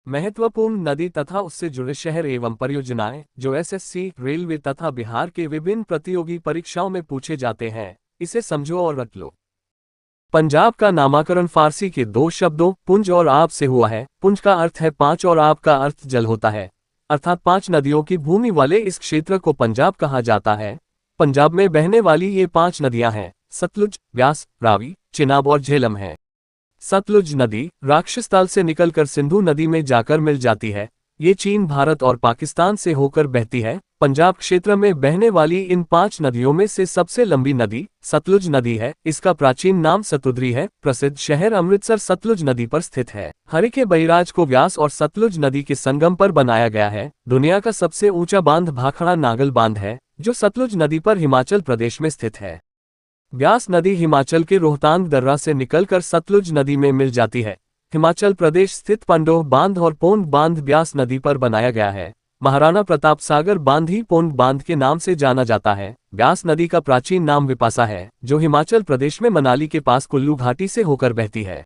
महत्वपूर्ण नदी तथा उससे जुड़े शहर एवं परियोजनाएं जो एसएससी, रेलवे तथा बिहार के विभिन्न प्रतियोगी परीक्षाओं में पूछे जाते हैं, इसे समझो और रट लो। पंजाब का नामकरण फारसी के दो शब्दों पुंज और आब से हुआ है। पुंज का अर्थ है पांच और आब का अर्थ जल होता है, अर्थात 5 नदियों की भूमि वाले इस क्षेत्र को पंजाब कहा जाता है। पंजाब में बहने वाली ये 5 नदियां हैं, सतलुज, ब्यास, रावी, चिनाब और झेलम है। सतलुज नदी राक्षसताल से निकलकर सिंधु नदी में जाकर मिल जाती है। ये चीन, भारत और पाकिस्तान से होकर बहती है। पंजाब क्षेत्र में बहने वाली इन 5 नदियों में से सबसे लंबी नदी सतलुज नदी है। इसका प्राचीन नाम सतुद्री है। प्रसिद्ध शहर अमृतसर सतलुज नदी पर स्थित है। हरिके बैराज को व्यास और सतलुज नदी के संगम पर बनाया गया है। दुनिया का सबसे ऊंचा बांध भाखड़ा नागल बांध है, जो सतलुज नदी पर हिमाचल प्रदेश में स्थित है। ब्यास नदी हिमाचल के रोहतांग दर्रा से निकलकर सतलुज नदी में मिल जाती है। हिमाचल प्रदेश स्थित पंडोह बांध और पोंड बांध ब्यास नदी पर बनाया गया है। महाराणा प्रताप सागर बांध ही पोंड बांध के नाम से जाना जाता है। ब्यास नदी का प्राचीन नाम विपासा है, जो हिमाचल प्रदेश में मनाली के पास कुल्लू घाटी से होकर बहती है।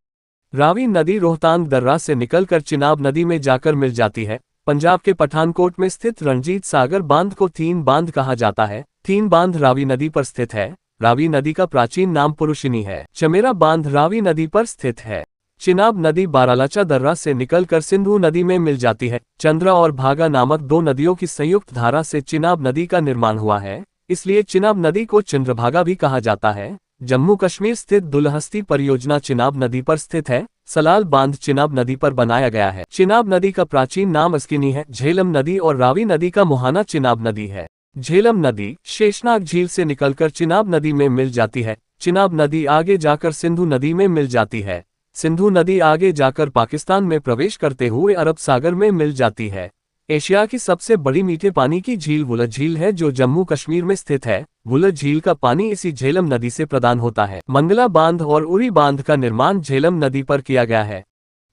रावी नदी रोहतांग दर्रा से निकलकर चिनाब नदी में जाकर मिल जाती है। पंजाब के पठानकोट में स्थित रणजीत सागर बांध को तीन बांध कहा जाता है। तीन बांध रावी नदी पर स्थित है। रावी नदी का प्राचीन नाम पुरुषिनी है। चमेरा बांध रावी नदी पर स्थित है। चिनाब नदी बारालाचा दर्रा से निकलकर सिंधु नदी में मिल जाती है। चंद्रा और भागा नामक 2 नदियों की संयुक्त धारा से चिनाब नदी का निर्माण हुआ है, इसलिए चिनाब नदी को चंद्रभागा भी कहा जाता है। जम्मू कश्मीर स्थित दुलहस्ती परियोजना चिनाब नदी पर स्थित है। सलाल बांध चिनाब नदी पर बनाया गया है। चिनाब नदी का प्राचीन नाम अस्किनी है। झेलम नदी और रावी नदी का मुहाना चिनाब नदी है। झेलम नदी शेषनाग झील से निकलकर चिनाब नदी में मिल जाती है। चिनाब नदी आगे जाकर सिंधु नदी में मिल जाती है। सिंधु नदी आगे जाकर पाकिस्तान में प्रवेश करते हुए अरब सागर में मिल जाती है। एशिया की सबसे बड़ी मीठे पानी की झील वुलर झील है, जो जम्मू कश्मीर में स्थित है। वुलर झील का पानी इसी झेलम नदी से प्रदान होता है। मंगला बांध और उरी बांध का निर्माण झेलम नदी पर किया गया है।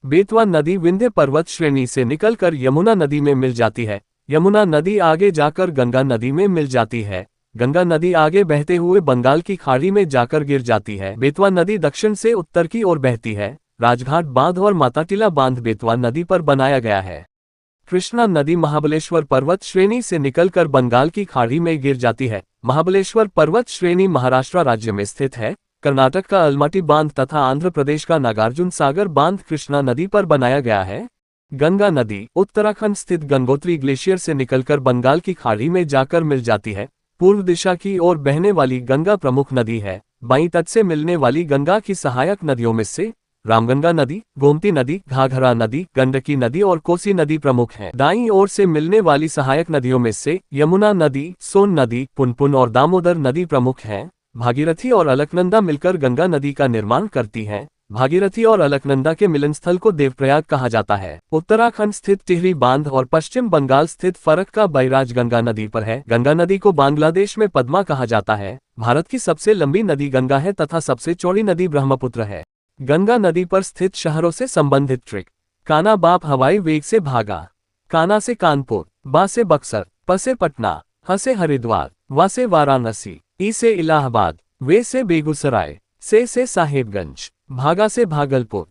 बेतवा नदी विंध्य पर्वत श्रेणी से निकलकर यमुना नदी में मिल जाती है। यमुना नदी आगे जाकर गंगा नदी में मिल जाती है। गंगा नदी आगे बहते हुए बंगाल की खाड़ी में जाकर गिर जाती है। बेतवा नदी दक्षिण से उत्तर की ओर बहती है। राजघाट बांध और माताटीला बांध बेतवा नदी पर बनाया गया है। कृष्णा नदी महाबलेश्वर पर्वत श्रेणी से निकलकर बंगाल की खाड़ी में गिर जाती है। महाबलेश्वर पर्वत श्रेणी महाराष्ट्र राज्य में स्थित है। कर्नाटक का अलमटी बांध तथा आंध्र प्रदेश का नागार्जुन सागर बांध कृष्णा नदी पर बनाया गया है। गंगा नदी उत्तराखंड स्थित गंगोत्री ग्लेशियर से निकलकर बंगाल की खाड़ी में जाकर मिल जाती है। पूर्व दिशा की ओर बहने वाली गंगा प्रमुख नदी है। बाईं तट से मिलने वाली गंगा की सहायक नदियों में से रामगंगा नदी, गोमती नदी, घाघरा नदी, गंडकी नदी और कोसी नदी प्रमुख हैं। दाईं ओर से मिलने वाली सहायक नदियों में से यमुना नदी, सोन नदी, पुनपुन और दामोदर नदी प्रमुख हैं। भागीरथी और अलकनंदा मिलकर गंगा नदी का निर्माण करती हैं। भागीरथी और अलकनंदा के मिलन स्थल को देवप्रयाग कहा जाता है। उत्तराखंड स्थित टिहरी बांध और पश्चिम बंगाल स्थित फरक्का बैराज गंगा नदी पर है। गंगा नदी को बांग्लादेश में पद्मा कहा जाता है। भारत की सबसे लंबी नदी गंगा है तथा सबसे चौड़ी नदी ब्रह्मपुत्र है। गंगा नदी पर स्थित शहरों से संबंधित ट्रिक। काना बाप हवाई वेग से भागा। काना से कानपुर, बा से बक्सर, प से पटना, ह से हरिद्वार, वा से वाराणसी, ई से इलाहाबाद, वे से बेगूसराय, से साहेबगंज, भागा से भागलपुर।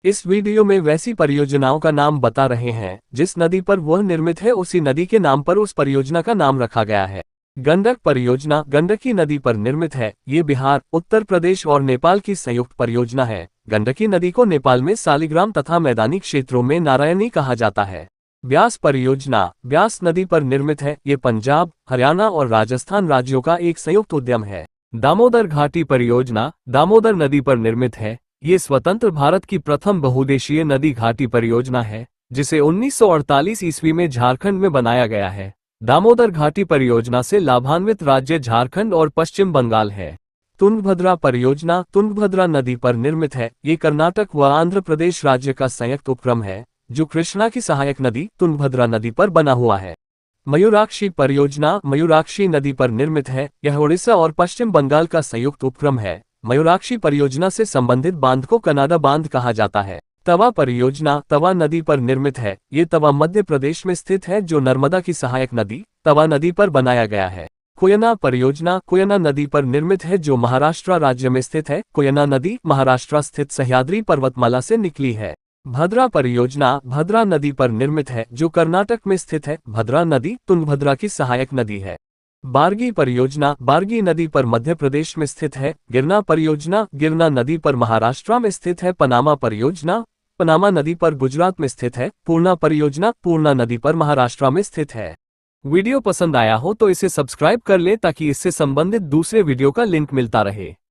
इस वीडियो में वैसी परियोजनाओं का नाम बता रहे हैं जिस नदी पर वह निर्मित है, उसी नदी के नाम पर उस परियोजना का नाम रखा गया है। गंडक परियोजना गंडकी नदी पर निर्मित है। ये बिहार, उत्तर प्रदेश और नेपाल की संयुक्त परियोजना है। गंडकी नदी को नेपाल में सालिग्राम तथा मैदानी क्षेत्रों में नारायणी कहा जाता है। ब्यास परियोजना ब्यास नदी पर निर्मित है। ये पंजाब, हरियाणा और राजस्थान राज्यों का एक संयुक्त उद्यम है। दामोदर घाटी परियोजना दामोदर नदी पर निर्मित है। ये स्वतंत्र भारत की प्रथम बहुउद्देशीय नदी घाटी परियोजना है, जिसे 1948 ईस्वी में झारखंड में बनाया गया है। दामोदर घाटी परियोजना से लाभान्वित राज्य झारखंड और पश्चिम बंगाल है। तुंगभद्रा परियोजना तुंगभद्रा नदी पर निर्मित है। ये कर्नाटक व आंध्र प्रदेश राज्य का संयुक्त उपक्रम है, जो कृष्णा की सहायक नदी तुंगभद्रा नदी पर बना हुआ है। मयूराक्षी परियोजना मयूराक्षी नदी पर निर्मित है। यह उड़ीसा और पश्चिम बंगाल का संयुक्त उपक्रम है। मयूराक्षी परियोजना से संबंधित बांध को कनाडा बांध कहा जाता है। तवा परियोजना तवा नदी पर निर्मित है। ये तवा मध्य प्रदेश में स्थित है, जो नर्मदा की सहायक नदी तवा नदी पर बनाया गया है। कोयना परियोजना कोयना नदी पर निर्मित है, जो महाराष्ट्र राज्य में स्थित है। कोयना नदी महाराष्ट्र स्थित सह्याद्री पर्वतमाला से निकली है। भद्रा परियोजना भद्रा नदी पर निर्मित है, जो कर्नाटक में स्थित है। भद्रा नदी तुंगभद्रा की सहायक नदी है। बारगी परियोजना बारगी नदी पर मध्य प्रदेश में स्थित है। गिरना परियोजना गिरना नदी पर महाराष्ट्र में स्थित है। पनामा परियोजना पनामा नदी पर गुजरात में स्थित है। पूर्णा परियोजना पूर्णा नदी पर महाराष्ट्र में स्थित है। वीडियो पसंद आया हो तो इसे सब्सक्राइब कर ले ताकि इससे संबंधित दूसरे वीडियो का लिंक मिलता रहे।